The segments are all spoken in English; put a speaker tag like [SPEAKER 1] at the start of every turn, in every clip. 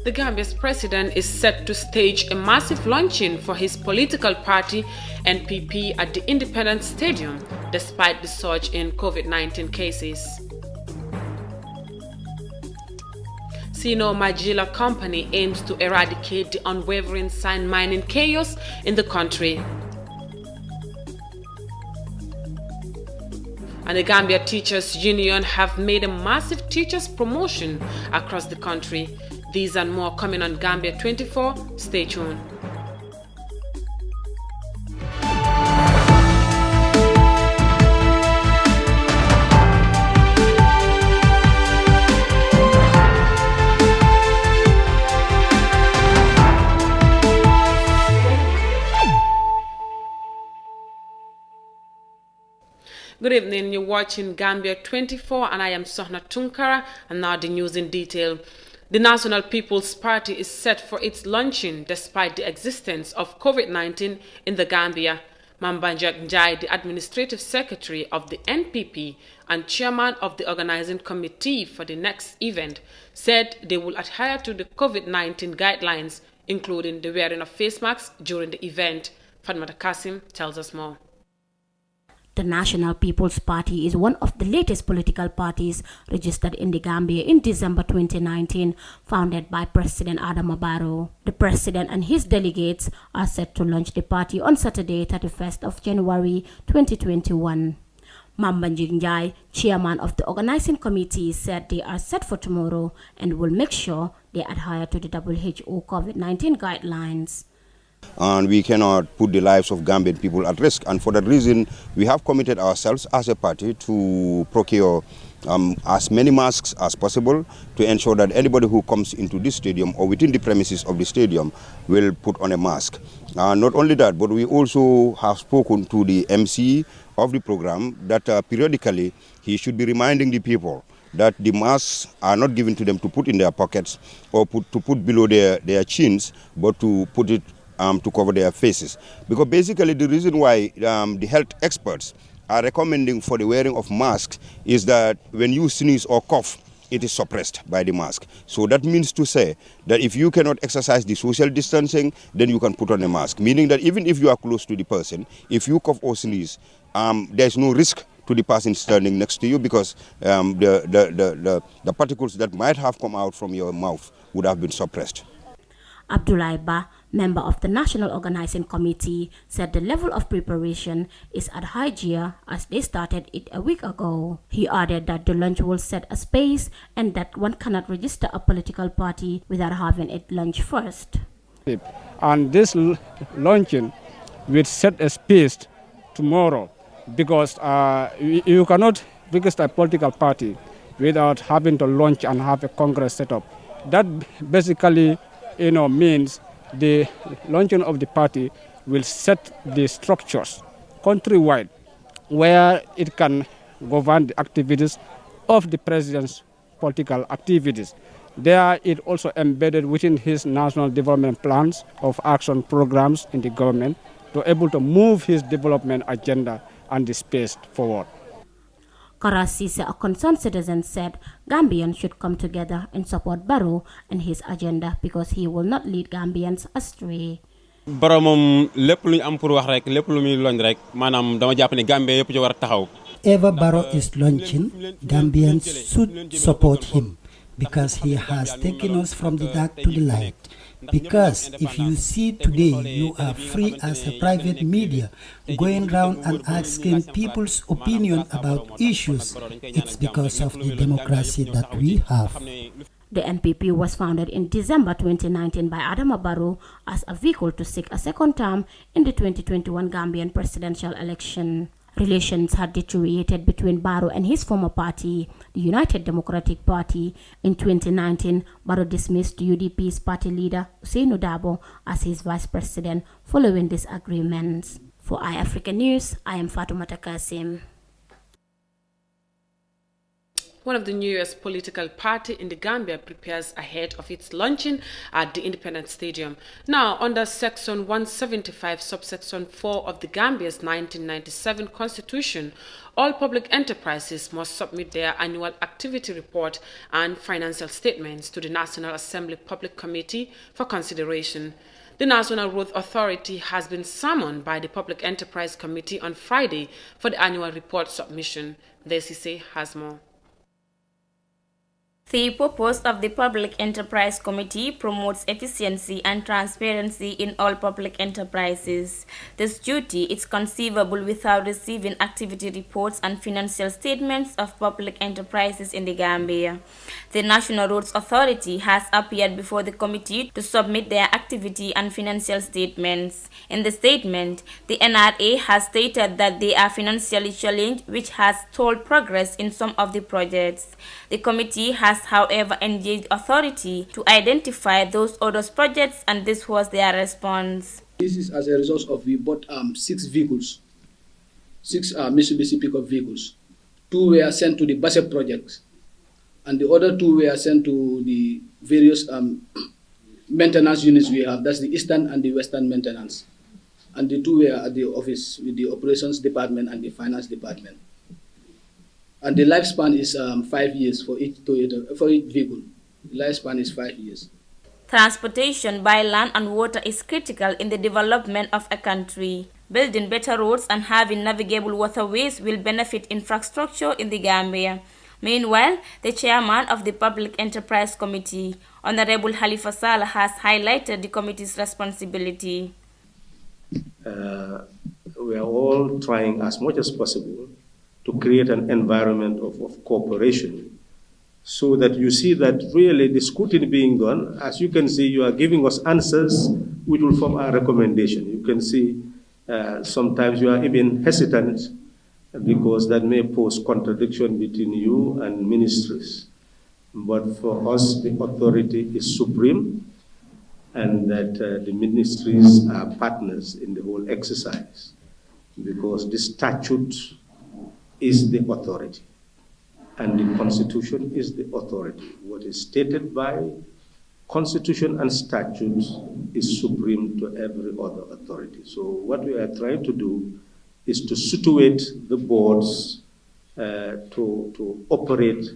[SPEAKER 1] The Gambia's president is set to stage a massive launching for his political party NPP at the Independence Stadium, despite the surge in COVID-19 cases. Sino Majila Company aims to eradicate the unwavering sand mining chaos in the country. And the Gambia Teachers Union have made a massive teachers promotion across the country. These and more coming on Gambia24. Stay tuned. Good evening, you're watching Gambia24 and I am Sohna Tunkara, and now the news in detail. The National People's Party is set for its launching despite the existence of COVID-19 in the Gambia. Mambanjak Njai, the Administrative Secretary of the NPP and Chairman of the Organizing Committee for the next event, said they will adhere to the COVID-19 guidelines, including the wearing of face masks during the event. Fatmata Kasim tells us more.
[SPEAKER 2] The National People's Party is one of the latest political parties registered in the Gambia in December 2019, founded by President Adama Barrow. The president and his delegates are set to launch the party on Saturday, 31st of January 2021. Mambanjak Njai, chairman of the organizing committee, said they are set for tomorrow and will make sure they adhere to the WHO COVID-19 guidelines.
[SPEAKER 3] And we cannot put the lives of Gambian people at risk. And for that reason, we have committed ourselves as a party to procure as many masks as possible to ensure that anybody who comes into this stadium or within the premises of the stadium will put on a mask. Not only that, but we also have spoken to the MC of the program that periodically he should be reminding the people that the masks are not given to them to put in their pockets or to put below their chins, but to put it to cover their faces. Because basically the reason why the health experts are recommending for the wearing of masks is that when you sneeze or cough, it is suppressed by the mask. So that means to say that if you cannot exercise the social distancing, then you can put on a mask. Meaning that even if you are close to the person, if you cough or sneeze, there's no risk to the person standing next to you because the particles that might have come out from your mouth would have been suppressed.
[SPEAKER 2] Abdullah Ba, member of the National Organizing Committee, said the level of preparation is at high gear as they started it a week ago. He added that the launch will set a space and that one cannot register a political party without having it launched first.
[SPEAKER 4] And this launching will set a space tomorrow because you cannot register a political party without having to launch and have a Congress set up. That basically means the launching of the party will set the structures countrywide where it can govern the activities of the president's political activities. There it also embedded within his national development plans of action programs in the government to able to move his development agenda and the space forward.
[SPEAKER 2] Karasise, a concerned citizen, said Gambians should come together and support Barrow and his agenda because he will not lead Gambians astray.
[SPEAKER 5] Barrow mom lepp lu am pour wax rek lepp lu muy loñ rek manam dama japp ne Gambia yépp ci wara taxaw.
[SPEAKER 6] Ever Barrow is launching, Gambians should support him because he has taken us from the dark to the light. Because if you see today, you are free as a private media going around and asking people's opinion about issues. It's because of the democracy that we have.
[SPEAKER 2] The NPP was founded in December 2019 by Adama Barrow as a vehicle to seek a second term in the 2021 Gambian presidential election. Relations had deteriorated between Barrow and his former party, the United Democratic Party. In 2019, Barrow dismissed UDP's party leader, Usainu Dabo, as his vice president following disagreements. For iAfrica News, I am Fatoumata Kasim.
[SPEAKER 1] One of the newest political party in the Gambia prepares ahead of its launching at the Independence Stadium. Now, under Section 175, subsection 4 of the Gambia's 1997 Constitution, all public enterprises must submit their annual activity report and financial statements to the National Assembly Public Committee for consideration. The National Road Authority has been summoned by the Public Enterprise Committee on Friday for the annual report submission. The SEC has more.
[SPEAKER 7] The purpose of the Public Enterprise Committee promotes efficiency and transparency in all public enterprises. This duty is conceivable without receiving activity reports and financial statements of public enterprises in the Gambia. The National Roads Authority has appeared before the committee to submit their activity and financial statements. In the statement, the NRA has stated that they are financially challenged, which has stalled progress in some of the projects. The committee has however engaged authority to identify those other projects, and this was their response.
[SPEAKER 8] This is as a result of we bought 6 vehicles, 6 Mitsubishi pickup vehicles. 2 were sent to the BASEP projects, and the other 2 were sent to the various maintenance units we have. That's the Eastern and the Western maintenance. And the 2 were at the office with the operations department and the finance department. And the lifespan is 5 years for each vehicle. The lifespan is 5 years.
[SPEAKER 7] Transportation by land and water is critical in the development of a country. Building better roads and having navigable waterways will benefit infrastructure in the Gambia. Meanwhile, the chairman of the Public Enterprise Committee, Honorable Halifa Saleh, has highlighted the committee's responsibility.
[SPEAKER 9] We are all trying as much as possible to create an environment of cooperation, so that you see that really the scrutiny being done, as you can see, you are giving us answers which will form our recommendation. You can see sometimes you are even hesitant because that may pose contradiction between you and ministries. But for us, the authority is supreme, and that the ministries are partners in the whole exercise, because the statute is the authority, and the Constitution is the authority. What is stated by Constitution and statutes is supreme to every other authority. So what we are trying to do is to situate the boards to operate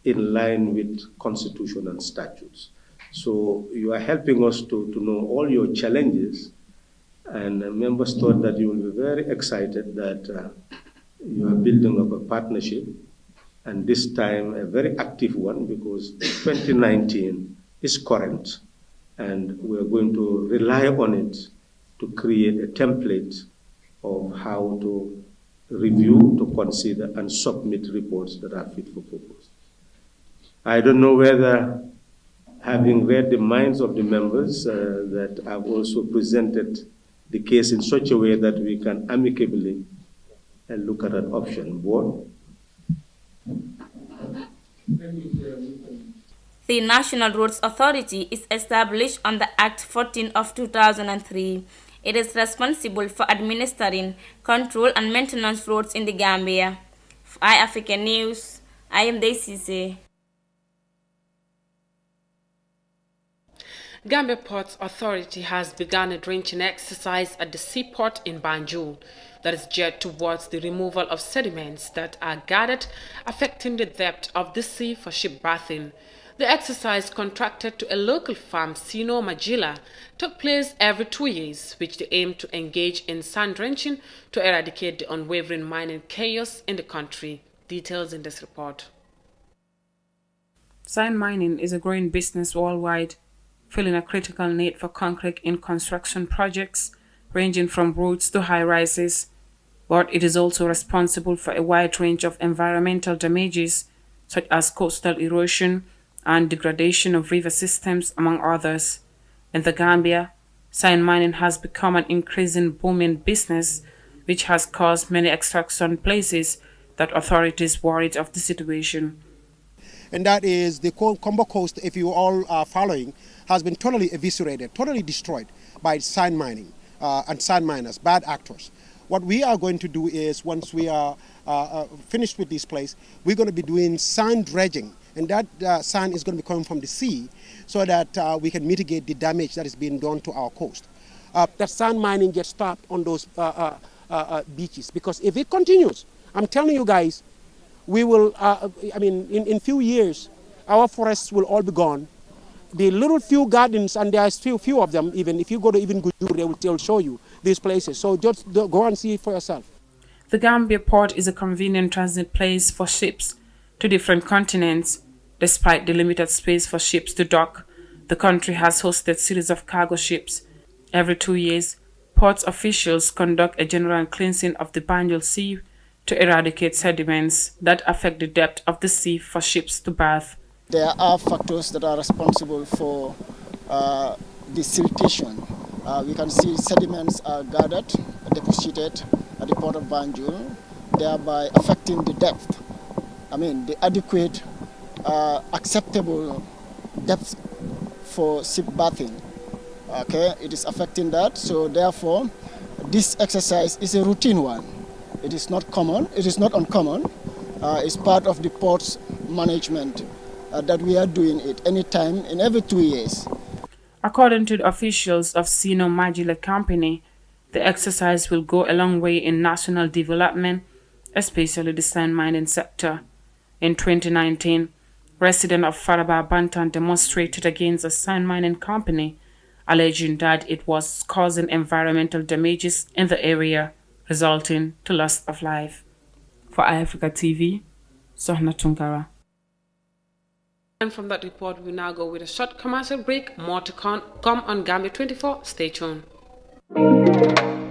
[SPEAKER 9] in line with Constitution and statutes. So you are helping us to know all your challenges, and members thought that you will be very excited that you are building up a partnership, and this time a very active one, because 2019 is current, and we are going to rely on it to create a template of how to review, to consider, and submit reports that are fit for purpose. I don't know whether, having read the minds of the members, that I've also presented the case in such a way that we can amicably look at an option. Board.
[SPEAKER 7] The National Roads Authority is established under Act 14 of 2003. It is responsible for administering, control, and maintenance roads in the Gambia. For iAfrican News, I am Daisy.
[SPEAKER 1] Gambia Ports Authority has begun a dredging exercise at the seaport in Banjul that is geared towards the removal of sediments that are gathered, affecting the depth of the sea for ship bathing. The exercise, contracted to a local firm, Sino Magilla, took place every 2 years, which they aim to engage in sand drenching to eradicate the unwavering mining chaos in the country. Details in this report.
[SPEAKER 10] Sand mining is a growing business worldwide, filling a critical need for concrete in construction projects ranging from roads to high-rises, but it is also responsible for a wide range of environmental damages such as coastal erosion and degradation of river systems, among others. In the Gambia, sand mining has become an increasing booming business, which has caused many extraction places that authorities worried of the situation.
[SPEAKER 11] And that is the Combo Coast, if you all are following, has been totally eviscerated, totally destroyed by sand mining and sand miners, bad actors. What we are going to do is, once we are finished with this place, we're going to be doing sand dredging. And that sand is going to be coming from the sea so that we can mitigate the damage that is being done to our coast. That sand mining gets stopped on those beaches, because if it continues, I'm telling you guys, we will, in few years, our forests will all be gone. The little few gardens, and there are still few of them, even if you go to even Gujur, they'll show you these places. So just go and see it for yourself.
[SPEAKER 10] The Gambia port is a convenient transit place for ships to different continents. Despite the limited space for ships to dock, the country has hosted series of cargo ships. Every 2 years, port officials conduct a general cleansing of the Banjul Sea to eradicate sediments that affect the depth of the sea for ships to berth.
[SPEAKER 12] There are factors that are responsible for the siltation. We can see sediments are gathered, deposited at the port of Banjul, thereby affecting the depth. The adequate, acceptable depth for ship berthing. Okay, it is affecting that. So therefore, this exercise is a routine one. It is not common. It is not uncommon. It's part of the port's management that we are doing it anytime in every 2 years.
[SPEAKER 10] According to the officials of Sino Majila Company, the exercise will go a long way in national development, especially the sand mining sector. In 2019, residents of Faraba Bantan demonstrated against the sand mining company, alleging that it was causing environmental damages in the area, resulting to loss of life. For iAfrica TV, Sohna Tunkara.
[SPEAKER 1] And from that report, we now go with a short commercial break. More to come on Gambia24. Stay tuned.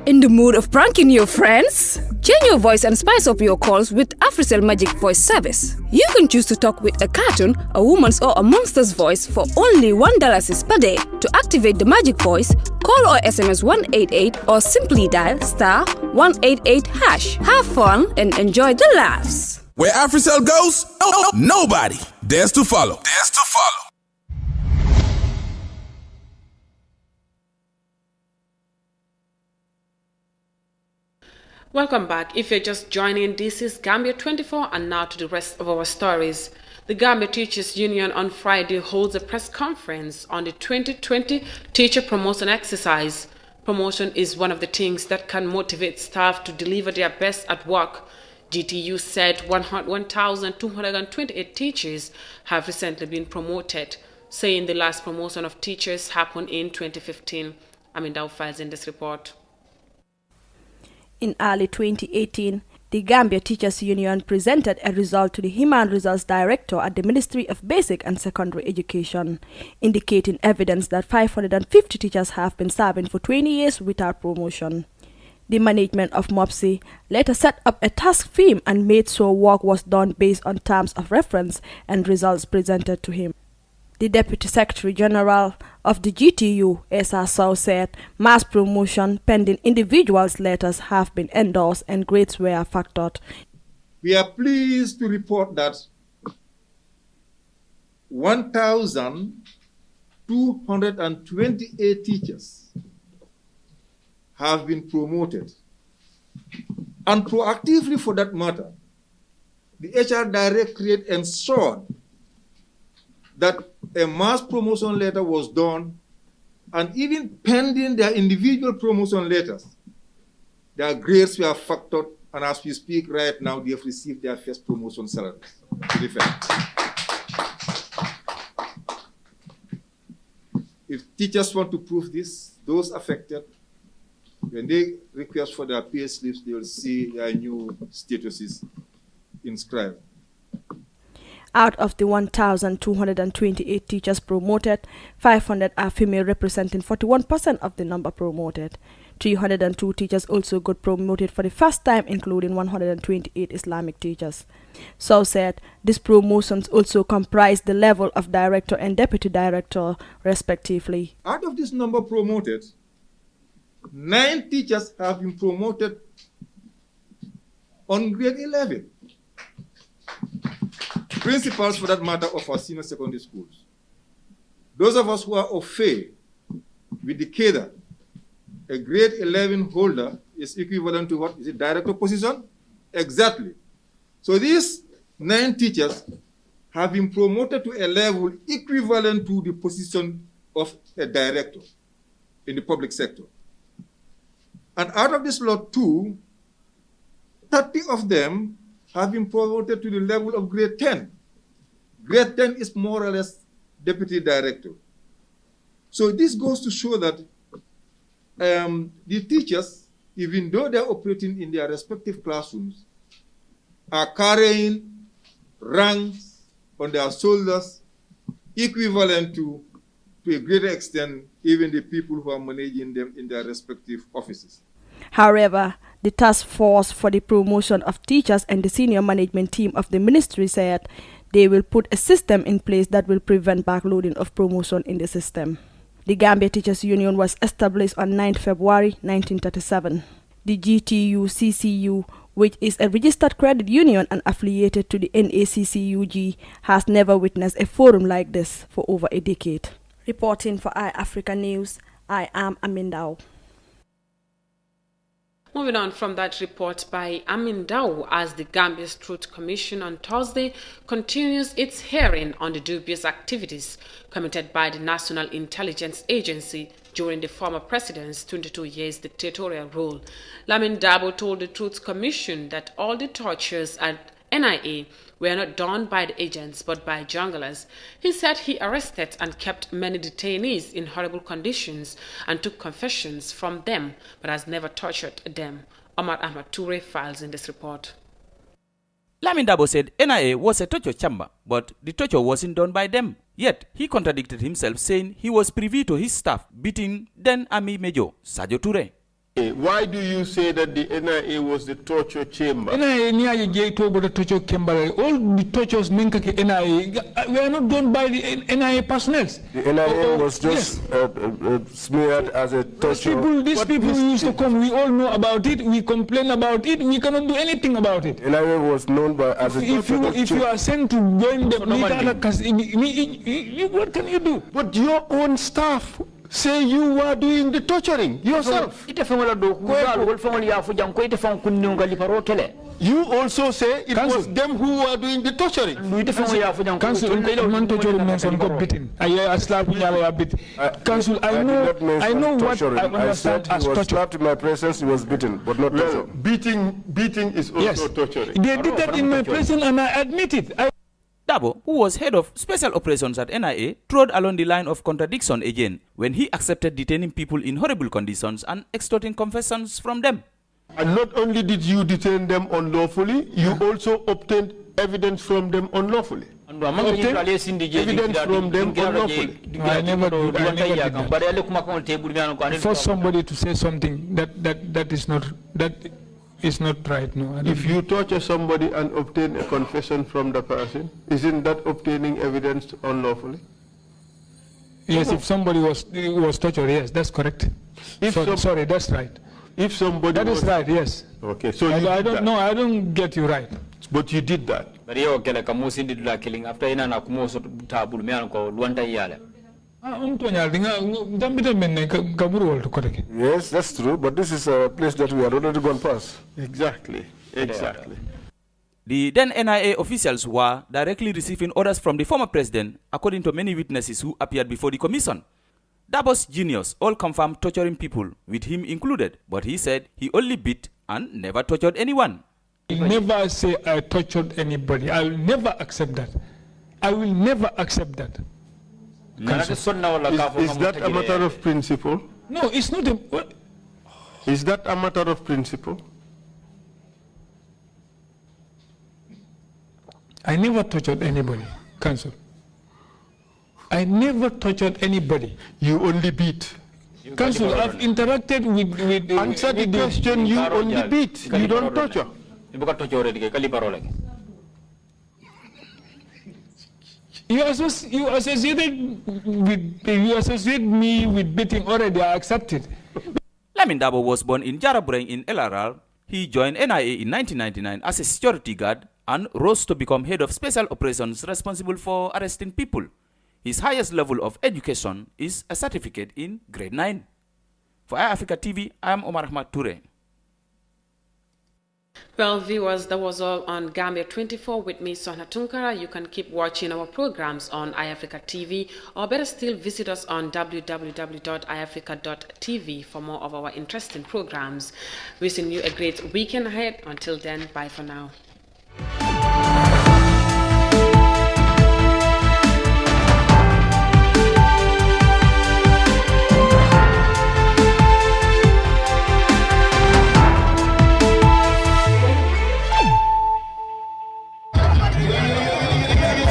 [SPEAKER 13] In the mood of pranking your friends? Change your voice and spice up your calls with AfriCell Magic Voice Service. You can choose to talk with a cartoon, a woman's or a monster's voice for only $1 per day. To activate the magic voice, call or SMS 188 or simply dial *188#. Have fun and enjoy the laughs.
[SPEAKER 14] Where AfriCell goes, nobody dares to follow.
[SPEAKER 1] Welcome back. If you're just joining, this is Gambia24, and now to the rest of our stories. The Gambia Teachers Union on Friday holds a press conference on the 2020 Teacher Promotion Exercise. Promotion is one of the things that can motivate staff to deliver their best at work. GTU said 1,228 teachers have recently been promoted, saying the last promotion of teachers happened in 2015. Amindaw files in this report.
[SPEAKER 15] In early 2018, the Gambia Teachers Union presented a result to the Human Resource Director at the Ministry of Basic and Secondary Education, indicating evidence that 550 teachers have been serving for 20 years without promotion. The management of MOPSI later set up a task team and made sure work was done based on terms of reference and results presented to him. The Deputy Secretary General of the GTU, Esa Sow, said mass promotion pending individuals' letters have been endorsed and grades were factored.
[SPEAKER 16] We are pleased to report that 1,228 teachers have been promoted. And proactively, for that matter, the HR Directorate ensured that a mass promotion letter was done, and even pending their individual promotion letters, their grades were factored, and as we speak right now, they have received their first promotion salaries. If teachers want to prove this, those affected, when they request for their pay slips, they will see their new statuses inscribed.
[SPEAKER 15] Out of the 1,228 teachers promoted, 500 are female, representing 41% of the number promoted. 302 teachers also got promoted for the first time, including 128 Islamic teachers. So said, these promotions also comprise the level of director and deputy director, respectively.
[SPEAKER 16] Out of this number promoted, 9 teachers have been promoted on grade 11. Principals, for that matter, of our senior secondary schools. Those of us who are au fait with the cadre, a grade 11 holder is equivalent to what? Is it director position? Exactly. So these 9 teachers have been promoted to a level equivalent to the position of a director in the public sector. And out of this lot 2, 30 of them have been promoted to the level of grade 10. Grade 10 is more or less deputy director. So this goes to show that the teachers, even though they're operating in their respective classrooms, are carrying ranks on their shoulders equivalent to a greater extent, even the people who are managing them in their respective offices.
[SPEAKER 15] However, the task force for the promotion of teachers and the senior management team of the ministry said they will put a system in place that will prevent backloading of promotion in the system. The Gambia Teachers Union was established on 9 February 1937. The GTU-CCU, which is a registered credit union and affiliated to the NACCUG, has never witnessed a forum like this for over a decade. Reporting for iAfrica News, I am Amindao.
[SPEAKER 1] Moving on from that report by Amin Daw, as the Gambia's Truth Commission on Thursday continues its hearing on the dubious activities committed by the National Intelligence Agency during the former president's 22 years dictatorial rule. Lamin Dabo told the Truth Commission that all the tortures at NIA were not done by the agents but by junglers. He said he arrested and kept many detainees in horrible conditions and took confessions from them but has never tortured them. Omar Ahmad Toure files in this report.
[SPEAKER 17] Lamin Dabo said NIA was a torture chamber, but the torture wasn't done by them. Yet, he contradicted himself, saying he was privy to his staff beating then Army Major Sajo Toure.
[SPEAKER 18] Why do you say that the NIA was the torture chamber?
[SPEAKER 19] NIA niya je to the torture chamber. All the tortures menka ke NIA were not done by the NIA personnel.
[SPEAKER 18] The NIA was just smeared as a torture.
[SPEAKER 19] These people used to come. We all know about it. We complain about it. We cannot do anything about it.
[SPEAKER 18] NIA was known by as a torture.
[SPEAKER 19] If you are sent to join them, what can you do?
[SPEAKER 18] But your own staff say you are doing the torturing yourself. You also say it was them who are doing the torturing.
[SPEAKER 19] Council, I know what I understand as torture.
[SPEAKER 18] Slapped in my presence, he was beaten, but not torture. Beating is also torturing.
[SPEAKER 19] They did that in my presence and I admit it.
[SPEAKER 17] Dabo, who was head of special operations at NIA, trod along the line of contradiction again when he accepted detaining people in horrible conditions and extorting confessions from them.
[SPEAKER 18] And not only did you detain them unlawfully, you also obtained evidence from them unlawfully. Evidence from them unlawfully.
[SPEAKER 19] I never did that. For somebody to say something that is not right, no.
[SPEAKER 18] If you torture somebody and obtain a confession from the person, isn't that obtaining evidence unlawfully?
[SPEAKER 19] Yes, if somebody was tortured, yes, that's correct. Sorry, that's right.
[SPEAKER 18] If somebody
[SPEAKER 19] is right, yes.
[SPEAKER 18] Okay, so
[SPEAKER 19] I don't know, I don't get you right.
[SPEAKER 18] But you did that. Yes, that's true, but this is a place that we had already gone past. Exactly.
[SPEAKER 17] The then NIA officials were directly receiving orders from the former president, according to many witnesses who appeared before the commission. Dabo's genius all confirmed torturing people, with him included, but he said he only beat and never tortured anyone.
[SPEAKER 19] I never say I tortured anybody. I will never accept that. I will never accept that.
[SPEAKER 18] Is that a matter of principle?
[SPEAKER 19] No, it's not a...
[SPEAKER 18] Is that a matter of principle?
[SPEAKER 19] I never tortured anybody, Council. I never tortured anybody.
[SPEAKER 18] You only beat.
[SPEAKER 19] Council, I've interacted with
[SPEAKER 18] answer the question, you only beat. You don't torture.
[SPEAKER 19] You associate me with beating already, I accept it.
[SPEAKER 17] Lamin Dabo was born in Jarabureng in LRL. He joined NIA in 1999 as a security guard and rose to become head of special operations responsible for arresting people. His highest level of education is a certificate in grade 9. For iAfrica TV, I am Omar Ahmad Toure.
[SPEAKER 1] Well, viewers, that was all on Gambia24 with me, Sohna Tunkara. You can keep watching our programs on iAfrica TV, or better still, visit us on www.iafrica.tv for more of our interesting programs. Wishing you a great weekend ahead. Until then, bye for now.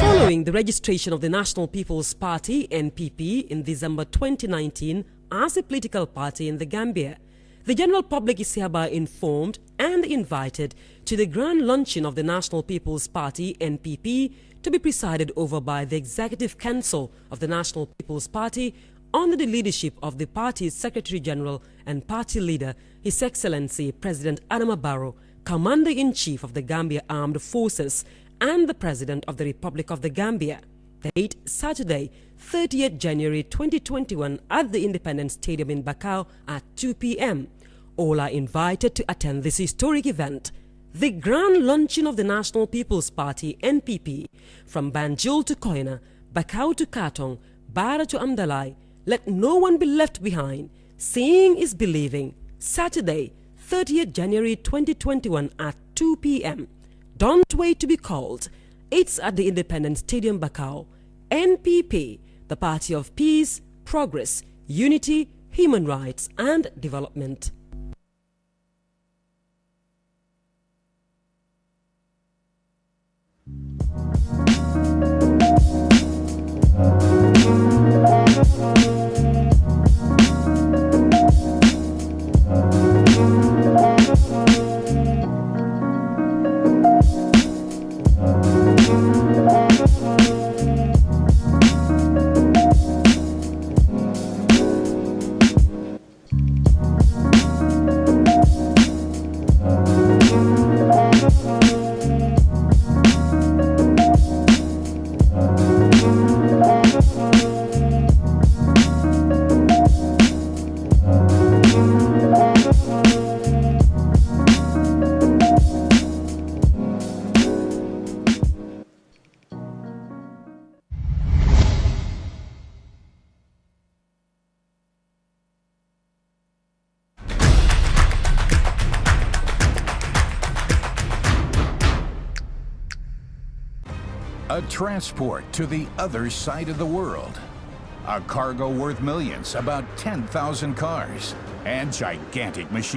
[SPEAKER 20] Following the registration of the National People's Party (NPP) in December 2019 as a political party in the Gambia, the general public is hereby informed and invited to the grand luncheon of the National People's Party (NPP) to be presided over by the Executive Council of the National People's Party under the leadership of the party's Secretary General and party leader, His Excellency President Adama Barrow, Commander-in-Chief of the Gambia Armed Forces and the President of the Republic of the Gambia. The date, Saturday, 30th January 2021 at the Independence Stadium in Bakau at 2 p.m. All are invited to attend this historic event. The grand luncheon of the National People's Party (NPP) from Banjul to Koina, Bakau to Katong, Bara to Amdalai. Let no one be left behind. Seeing is believing. Saturday, 30th January 2021 at 2 p.m. Don't wait to be called. It's at the Independence Stadium, Bakau. NPP, the Party of Peace, Progress, Unity, Human Rights and Development.
[SPEAKER 21] A transport to the other side of the world. A cargo worth millions, about 10,000 cars, and gigantic machines.